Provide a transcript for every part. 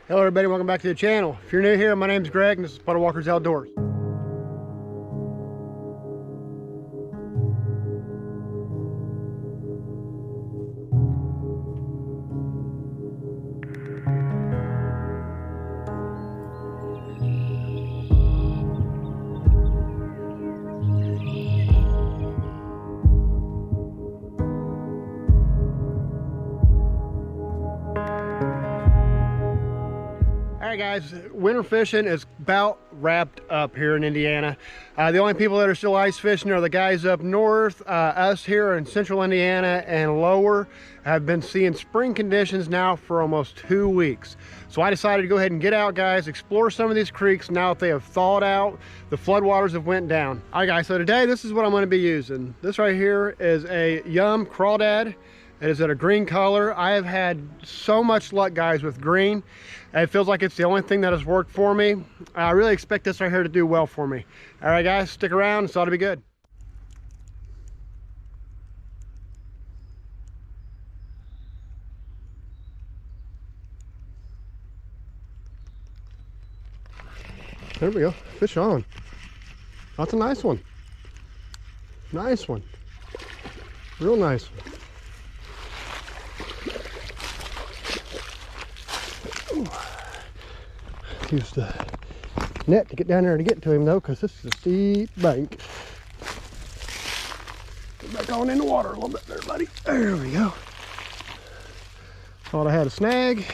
Hello everybody, welcome back to the channel. If you're new here, my name's Greg and this is Puddle Walkers Outdoors. Alright guys, winter fishing is about wrapped up here in Indiana. The only people that are still ice fishing are the guys up north. Us here in central Indiana and lower have been seeing spring conditions now for almost 2 weeks. So I decided to go ahead and get out, guys, explore some of these creeks now that they have thawed out, the floodwaters have went down. Alright guys, so today this is what I'm going to be using. This right here is a Yum Crawdad. It is at a green color. I have had so much luck, guys, with green. It feels like it's the only thing that has worked for me. I really expect this right here to do well for me. All right, guys, stick around. It's ought to be good. There we go. Fish on. That's a nice one. Nice one. Real nice one. Use the net to get down there to get to him though, because this is a steep bank. Get back on in the water a little bit there, buddy. There we go. Thought I had a snag.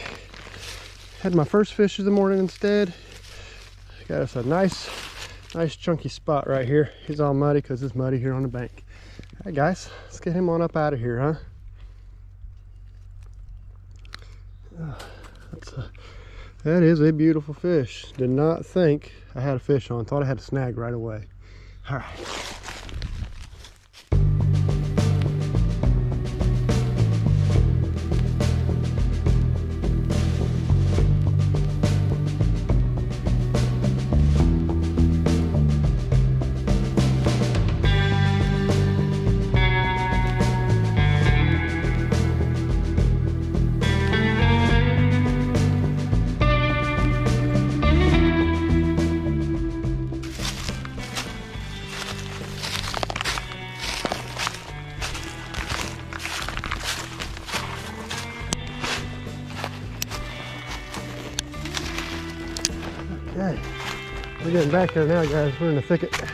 Had my first fish of the morning instead. Got us a nice chunky spot right here. He's all muddy because it's muddy here on the bank. All right guys, let's get him on up out of here, huh? That is a beautiful fish. Did not think I had a fish on. Thought I had a snag right away. All right. Okay, we're getting back there now, guys. We're in the thicket. Got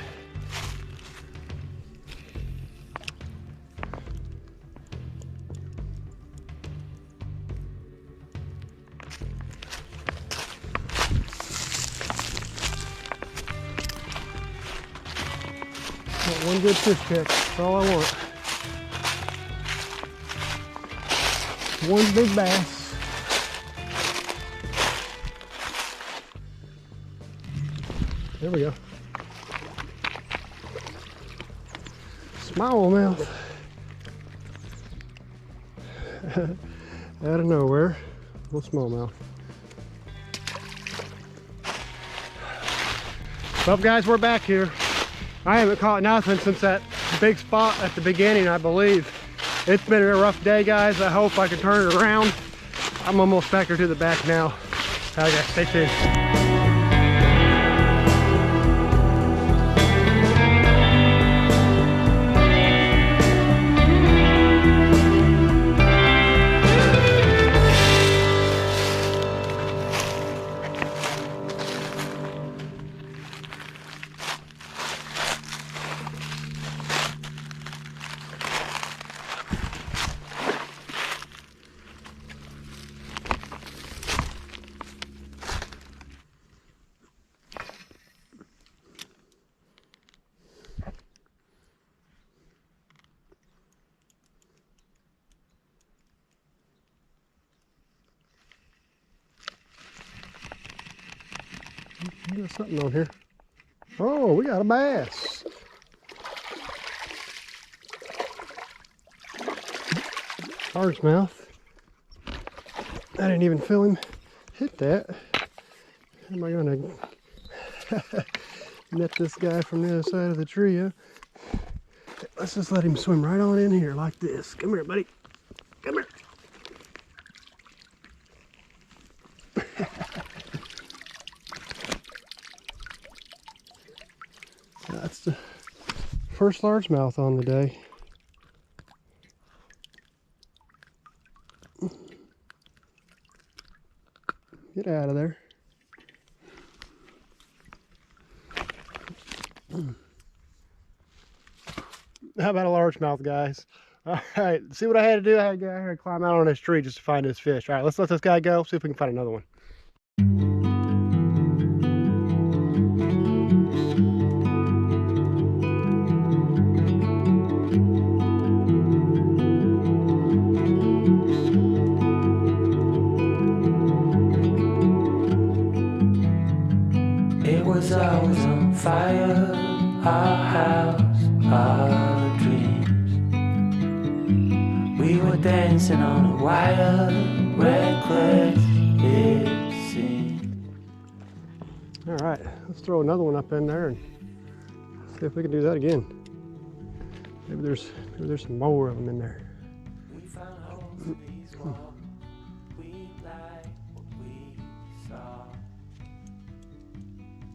one good fish catch. That's all I want. One big bass. There we go. Smallmouth. Out of nowhere. Little smallmouth. Well guys, we're back here. I haven't caught nothing since that big spot at the beginning, I believe. It's been a rough day, guys. I hope I can turn it around. I'm almost back here to the back now. All right guys, stay tuned. We got something on here. Oh, we got a bass. Largemouth. I didn't even feel him hit that. How am I gonna net this guy from the other side of the tree, huh? Let's just let him swim right on in here like this. Come here, buddy. Come here. first largemouth on the day. Get out of there. How about a largemouth, guys? All right, see what I had to do? I had to go out here and climb out on this tree just to find this fish. All right, let's let this guy go, see if we can find another one. It was always on fire, our house, our dreams. We were dancing on a wire, reckless it seemed. All right, let's throw another one up in there and see if we can do that again. Maybe there's some more of them in there. We found holes in these walls. We like what we saw.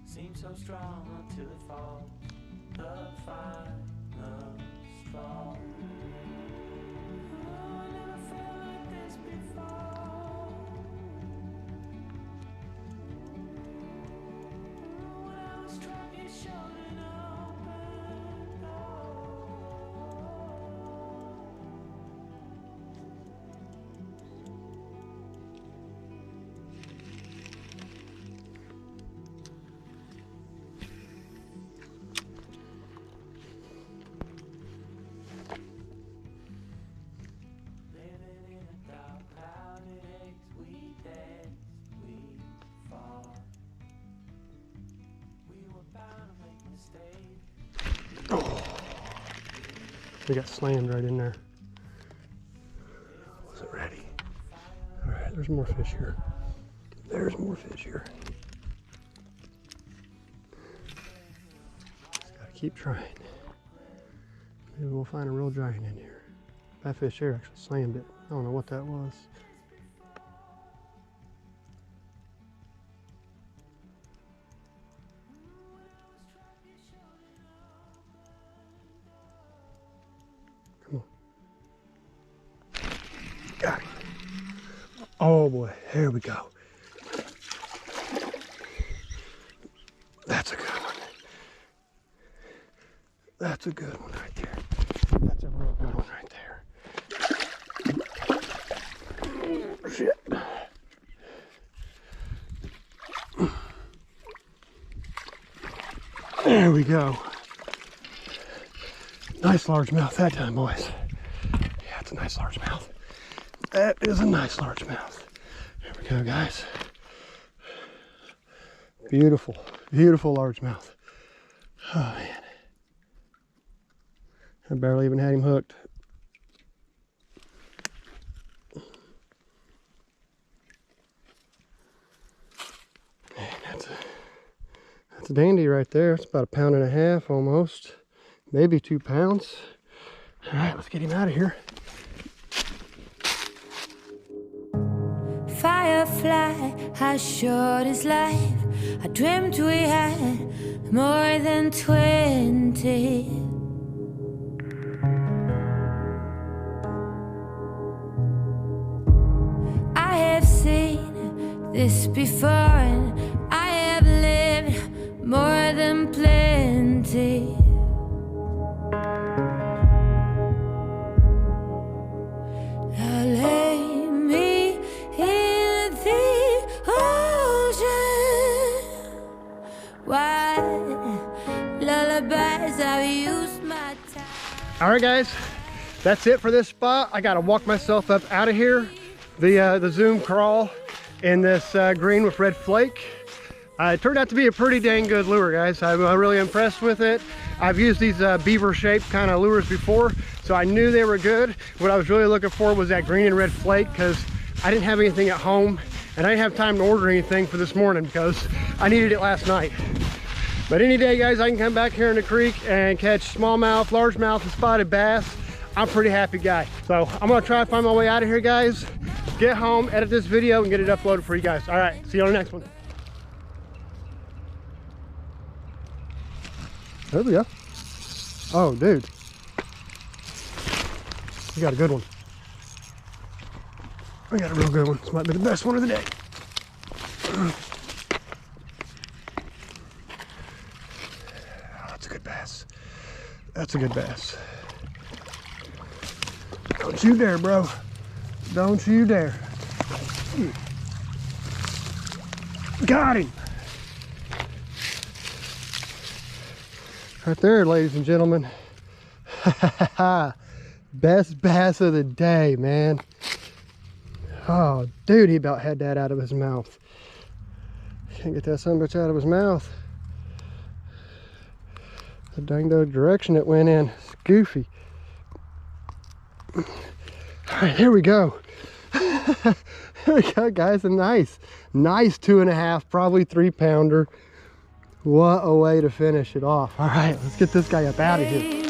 Seems so strong until it falls. The final straw. Oh, I never felt like this before. When I was strong, you showed an open door. Living in a dark cloud, it aches. We dance, we fall. We were bound to make mistakes. We got slammed right in there. Was it ready? All right, there's more fish here. There's more fish here. Just gotta keep trying. Maybe we'll find a real giant in here. That fish here actually slammed it. I don't know what that was. Come on. Got it. Oh boy, here we go. That's a good one. That's a good one right there. That's a real good one right there. Oh, shit. There we go. Nice largemouth that time, boys. Yeah, it's a nice largemouth. That is a nice largemouth. There we go, guys. Beautiful, beautiful largemouth. Oh, man. I barely even had him hooked. Man, that's a dandy right there. It's about 1.5 pounds almost. Maybe 2 pounds. All right, let's get him out of here. Firefly, how short is life? I dreamt we had more than 20. I have seen this before, and I have lived more than plenty. Now lay me in the ocean. Why lullabies? I've used my time. All right, guys, that's it for this spot. I gotta walk myself up out of here. The Zoom crawl in this green with red flake. It turned out to be a pretty dang good lure, guys. I'm really impressed with it. I've used these beaver-shaped kind of lures before, so I knew they were good. What I was really looking for was that green and red flake, because I didn't have anything at home, and I didn't have time to order anything for this morning because I needed it last night. But any day, guys, I can come back here in the creek and catch smallmouth, largemouth, and spotted bass. I'm a pretty happy guy. So I'm gonna try to find my way out of here, guys. Get home, edit this video, and get it uploaded for you guys. All right, see you on the next one. There we go. Oh, dude. We got a good one. We got a real good one. This might be the best one of the day. That's a good bass. That's a good bass. Don't you dare, bro. Don't you dare. Got him. Right there, ladies and gentlemen. Best bass of the day, man. Oh, dude, he about had that out of his mouth. Can't get that son of a bitch out of his mouth. The dang dog direction it went in. It's goofy. All right, here we go. Here we go, guys. A nice 2.5, probably 3-pounder. What a way to finish it off. All right, let's get this guy up out of here.